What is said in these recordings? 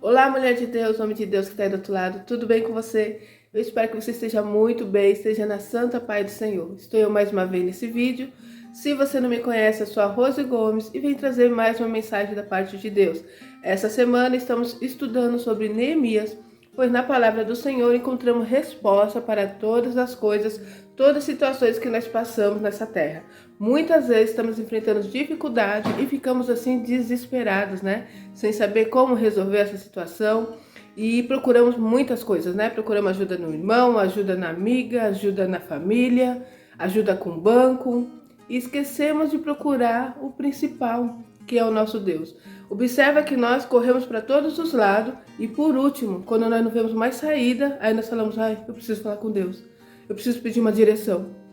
Olá, mulher de Deus, homem de Deus que está aí do outro lado, tudo bem com você? Eu espero que você esteja muito bem, esteja na santa paz do Senhor. Estou eu mais uma vez nesse vídeo. Se você não me conhece, eu sou a Rose Gomes e vim trazer mais uma mensagem da parte de Deus. Essa semana estamos estudando sobre Neemias, pois na palavra do Senhor encontramos resposta para todas as coisas, todas as situações que nós passamos nessa terra. Muitas vezes estamos enfrentando dificuldade e ficamos assim desesperados, né? Sem saber como resolver essa situação e procuramos muitas coisas, né? Procuramos ajuda no irmão, ajuda na amiga, ajuda na família, ajuda com o banco e esquecemos de procurar o principal, que é o nosso Deus. Observa que nós corremos para todos os lados e por último, quando nós não vemos mais saída, aí nós falamos, eu preciso falar com Deus, eu preciso pedir uma direção.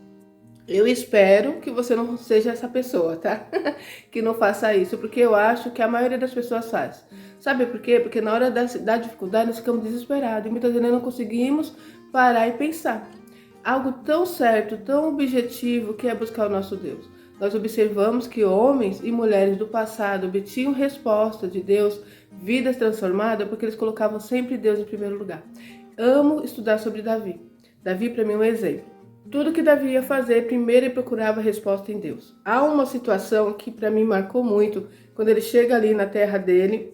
Eu espero que você não seja essa pessoa, tá? Que não faça isso, porque eu acho que a maioria das pessoas faz. Sabe por quê? Porque na hora da dificuldade nós ficamos desesperados e muitas vezes não conseguimos parar e pensar. Algo tão certo, tão objetivo que é buscar o nosso Deus. Nós observamos que homens e mulheres do passado obtinham resposta de Deus, vidas transformadas, porque eles colocavam sempre Deus em primeiro lugar. Amo estudar sobre Davi. Davi para mim é um exemplo. Tudo que Davi ia fazer, primeiro ele procurava resposta em Deus. Há uma situação que para mim marcou muito, quando ele chega ali na terra dele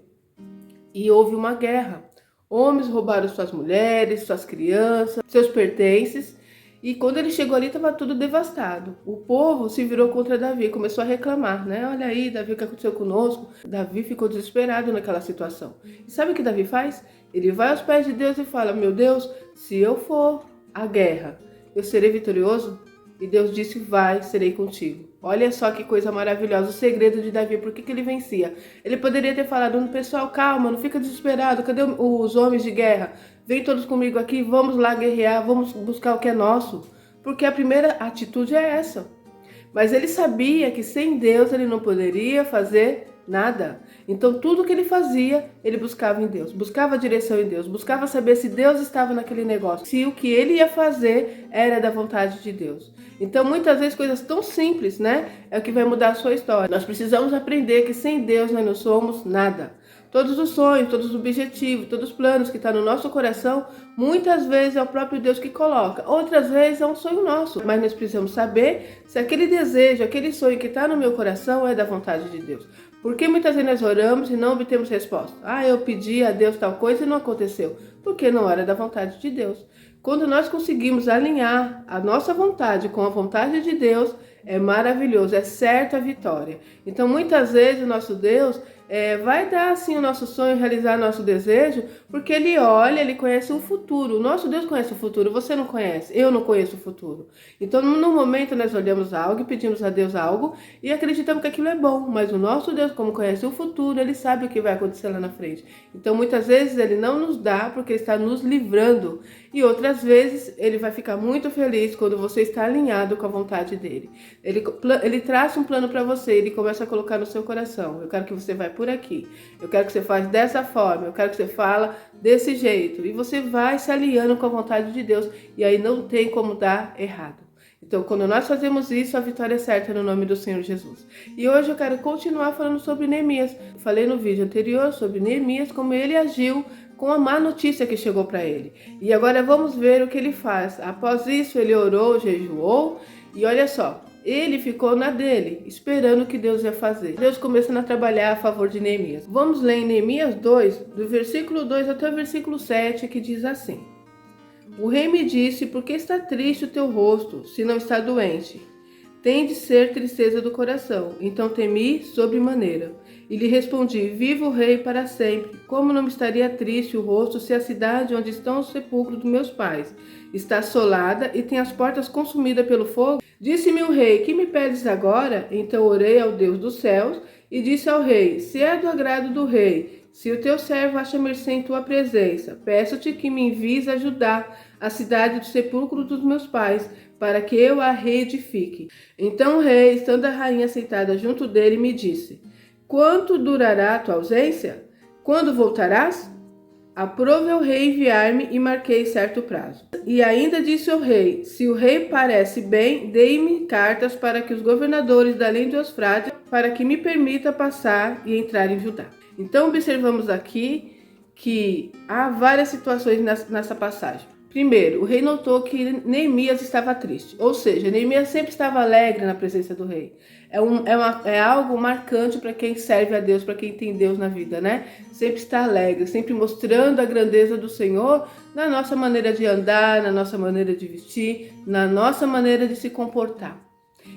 e houve uma guerra. Homens roubaram suas mulheres, suas crianças, seus pertences, e quando ele chegou ali estava tudo devastado. O povo se virou contra Davi, começou a reclamar, né? Olha aí, Davi, o que aconteceu conosco? Davi ficou desesperado naquela situação. E sabe o que Davi faz? Ele vai aos pés de Deus e fala, meu Deus, se eu for à guerra, eu serei vitorioso? E Deus disse, vai, serei contigo. Olha só que coisa maravilhosa, o segredo de Davi, por que ele vencia? Ele poderia ter falado, pessoal, calma, não fica desesperado, cadê os homens de guerra? Vem todos comigo aqui, vamos lá guerrear, vamos buscar o que é nosso. Porque a primeira atitude é essa. Mas ele sabia que sem Deus ele não poderia fazer nada. Então tudo que ele fazia, ele buscava em Deus, buscava direção em Deus, buscava saber se Deus estava naquele negócio, se o que ele ia fazer era da vontade de Deus. Então muitas vezes coisas tão simples, né, é o que vai mudar a sua história. Nós precisamos aprender que sem Deus nós não somos nada. Todos os sonhos, todos os objetivos, todos os planos que estão no nosso coração, muitas vezes é o próprio Deus que coloca, outras vezes é um sonho nosso. Mas nós precisamos saber se aquele desejo, aquele sonho que está no meu coração é da vontade de Deus. Porque muitas vezes nós oramos e não obtemos resposta. Eu pedi a Deus tal coisa e não aconteceu. Porque não era da vontade de Deus. Quando nós conseguimos alinhar a nossa vontade com a vontade de Deus, é maravilhoso, é certa a vitória. Então muitas vezes o nosso Deus vai dar assim o nosso sonho, realizar nosso desejo, porque ele olha, ele conhece o futuro. O nosso Deus conhece o futuro, você não conhece, eu não conheço o futuro. Então no momento nós olhamos algo e pedimos a Deus algo e acreditamos que aquilo é bom, mas o nosso Deus, como conhece o futuro, ele sabe o que vai acontecer lá na frente. Então muitas vezes ele não nos dá porque ele está nos livrando e outras vezes ele vai ficar muito feliz quando você está alinhado com a vontade dele. Ele traça um plano para você, ele começa a colocar no seu coração. Eu quero que você vá por aqui, eu quero que você faça dessa forma, eu quero que você fala desse jeito. E você vai se alinhando com a vontade de Deus e aí não tem como dar errado. Então, quando nós fazemos isso, a vitória é certa no nome do Senhor Jesus. E hoje eu quero continuar falando sobre Neemias. Falei no vídeo anterior sobre Neemias, como ele agiu com a má notícia que chegou para ele. E agora vamos ver o que ele faz. Após isso, ele orou, jejuou e olha só, ele ficou na dele, esperando o que Deus ia fazer. Deus começando a trabalhar a favor de Neemias. Vamos ler em Neemias 2, do versículo 2 até o versículo 7, que diz assim. O rei me disse, por que está triste o teu rosto, se não está doente? Tem de ser tristeza do coração. Então temi sobremaneira. E lhe respondi, viva o rei para sempre. Como não me estaria triste o rosto se a cidade onde estão os sepulcros dos meus pais está assolada e tem as portas consumidas pelo fogo? Disse-me o rei, que me pedes agora? Então orei ao Deus dos céus e disse ao rei, se é do agrado do rei, se o teu servo acha mercê em tua presença, peço-te que me envies ajudar a cidade do sepulcro dos meus pais, para que eu a reedifique. Então o rei, estando a rainha sentada junto dele, me disse, quanto durará a tua ausência? Quando voltarás? Aprove o rei enviar-me e marquei certo prazo. E ainda disse o rei, se o rei parece bem, dei-me cartas para que os governadores da além do Eufrates, para que me permita passar e entrar em Judá. Então observamos aqui que há várias situações nessa passagem. Primeiro, o rei notou que Neemias estava triste, ou seja, Neemias sempre estava alegre na presença do rei. É algo marcante para quem serve a Deus, para quem tem Deus na vida, né? Sempre está alegre, sempre mostrando a grandeza do Senhor na nossa maneira de andar, na nossa maneira de vestir, na nossa maneira de se comportar.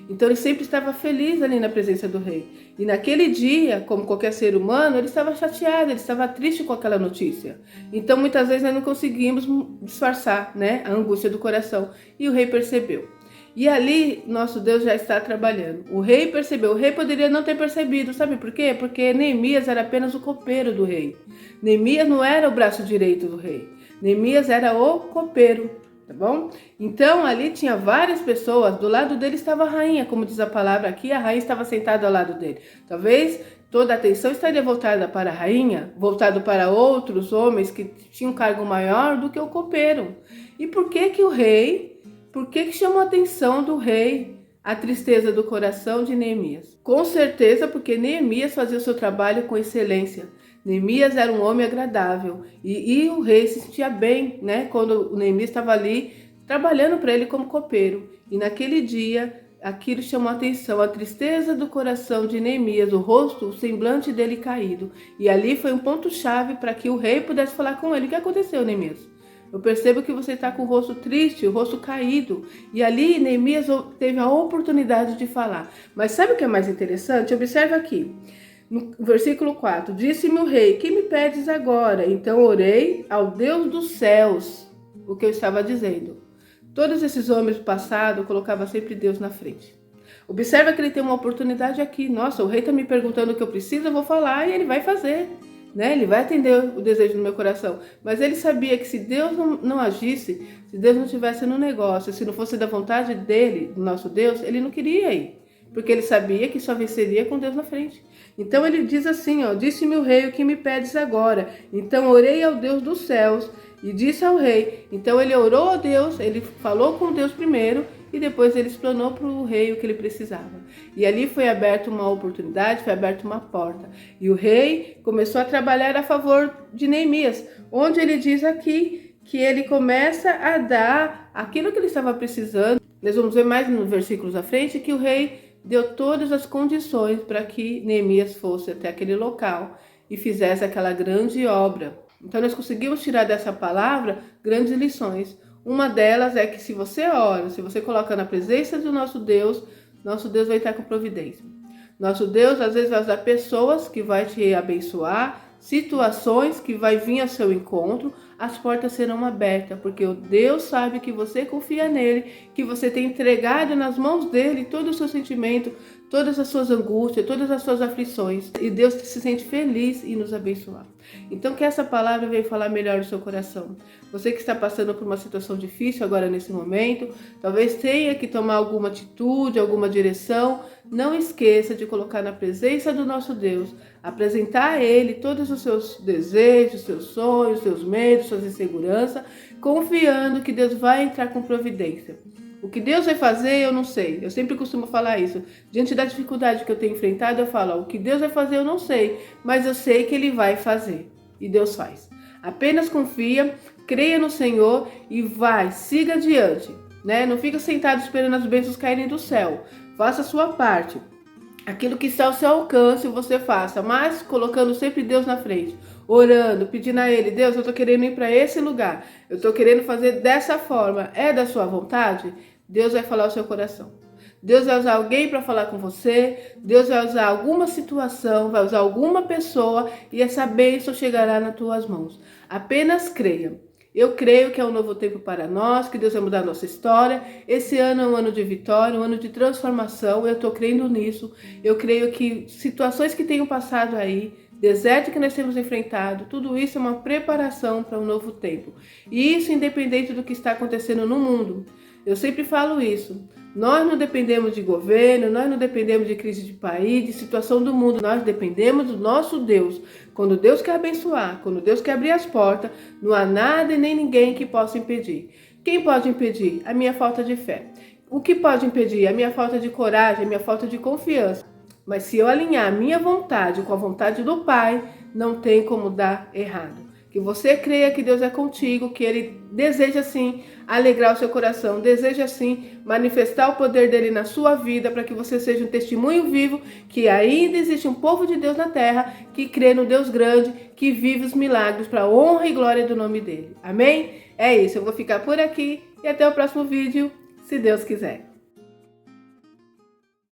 Então ele sempre estava feliz ali na presença do rei. E naquele dia, como qualquer ser humano, ele estava chateado, ele estava triste com aquela notícia. Então muitas vezes nós não conseguimos disfarçar, né, a angústia do coração. E o rei percebeu. E ali nosso Deus já está trabalhando. O rei percebeu, o rei poderia não ter percebido, sabe por quê? Porque Neemias era apenas o copeiro do rei. Neemias não era o braço direito do rei. Neemias era o copeiro. Tá bom? Então ali tinha várias pessoas, do lado dele estava a rainha, como diz a palavra aqui, a rainha estava sentada ao lado dele. Talvez toda a atenção estaria voltada para a rainha, voltado para outros homens que tinham um cargo maior do que o copeiro. E por que que chamou a atenção do rei a tristeza do coração de Neemias? Com certeza porque Neemias fazia o seu trabalho com excelência. Neemias era um homem agradável e o rei se sentia bem, né, quando o Neemias estava ali trabalhando para ele como copeiro. E naquele dia, aquilo chamou a atenção, a tristeza do coração de Neemias, o rosto, o semblante dele caído. E ali foi um ponto-chave para que o rei pudesse falar com ele. O que aconteceu, Neemias? Eu percebo que você está com o rosto triste, o rosto caído. E ali Neemias teve a oportunidade de falar. Mas sabe o que é mais interessante? Observa aqui. No versículo 4, disse-me o rei, que me pedes agora? Então orei ao Deus dos céus, o que eu estava dizendo. Todos esses homens do passado colocavam sempre Deus na frente. Observa que ele tem uma oportunidade aqui. Nossa, o rei está me perguntando o que eu preciso, eu vou falar e ele vai fazer. Né? Ele vai atender o desejo do meu coração. Mas ele sabia que se Deus não agisse, se Deus não estivesse no negócio, se não fosse da vontade dele, do nosso Deus, ele não queria ir. Porque ele sabia que só venceria com Deus na frente. Então ele diz assim, ó, disse-me o rei, o que me pedes agora? Então orei ao Deus dos céus e disse ao rei. Então ele orou a Deus, ele falou com Deus primeiro e depois ele explanou para o rei o que ele precisava. E ali foi aberta uma oportunidade, foi aberta uma porta. E o rei começou a trabalhar a favor de Neemias, onde ele diz aqui que ele começa a dar aquilo que ele estava precisando. Nós vamos ver mais nos versículos à frente que o rei deu todas as condições para que Neemias fosse até aquele local e fizesse aquela grande obra. Então nós conseguimos tirar dessa palavra grandes lições. Uma delas é que se você ora, se você coloca na presença do nosso Deus vai estar com providência. Nosso Deus às vezes vai usar pessoas que vai te abençoar, situações que vai vir ao seu encontro, as portas serão abertas, porque o Deus sabe que você confia nele, que você tem entregado nas mãos dele todo o seu sentimento, todas as suas angústias, todas as suas aflições, e Deus se sente feliz em nos abençoar. Então que essa palavra venha falar melhor no seu coração. Você que está passando por uma situação difícil agora nesse momento, talvez tenha que tomar alguma atitude, alguma direção, não esqueça de colocar na presença do nosso Deus, apresentar a Ele todos os seus desejos, seus sonhos, seus medos, suas inseguranças, confiando que Deus vai entrar com providência. O que Deus vai fazer, eu não sei. Eu sempre costumo falar isso. Diante da dificuldade que eu tenho enfrentado, eu falo, o que Deus vai fazer, eu não sei. Mas eu sei que Ele vai fazer. E Deus faz. Apenas confia, creia no Senhor e vai, siga adiante. Né? Não fica sentado esperando as bênçãos caírem do céu. Faça a sua parte. Aquilo que está ao seu alcance, você faça. Mas colocando sempre Deus na frente. Orando, pedindo a Ele, Deus, eu estou querendo ir para esse lugar. Eu estou querendo fazer dessa forma. É da sua vontade? Deus vai falar ao seu coração. Deus vai usar alguém para falar com você. Deus vai usar alguma situação, vai usar alguma pessoa e essa bênção chegará nas tuas mãos. Apenas creia. Eu creio que é um novo tempo para nós, que Deus vai mudar a nossa história. Esse ano é um ano de vitória, um ano de transformação. Eu estou crendo nisso. Eu creio que situações que tenham passado aí, deserto que nós temos enfrentado, tudo isso é uma preparação para um novo tempo. E isso independente do que está acontecendo no mundo. Eu sempre falo isso. Nós não dependemos de governo, nós não dependemos de crise de país, de situação do mundo. Nós dependemos do nosso Deus. Quando Deus quer abençoar, quando Deus quer abrir as portas, não há nada e nem ninguém que possa impedir. Quem pode impedir? A minha falta de fé. O que pode impedir? A minha falta de coragem, a minha falta de confiança. Mas se eu alinhar a minha vontade com a vontade do Pai, não tem como dar errado. Que você creia que Deus é contigo, que Ele deseja sim alegrar o seu coração, deseja sim manifestar o poder dele na sua vida, para que você seja um testemunho vivo que ainda existe um povo de Deus na terra que crê no Deus grande, que vive os milagres para a honra e glória do nome dele. Amém? É isso, eu vou ficar por aqui e até o próximo vídeo, se Deus quiser.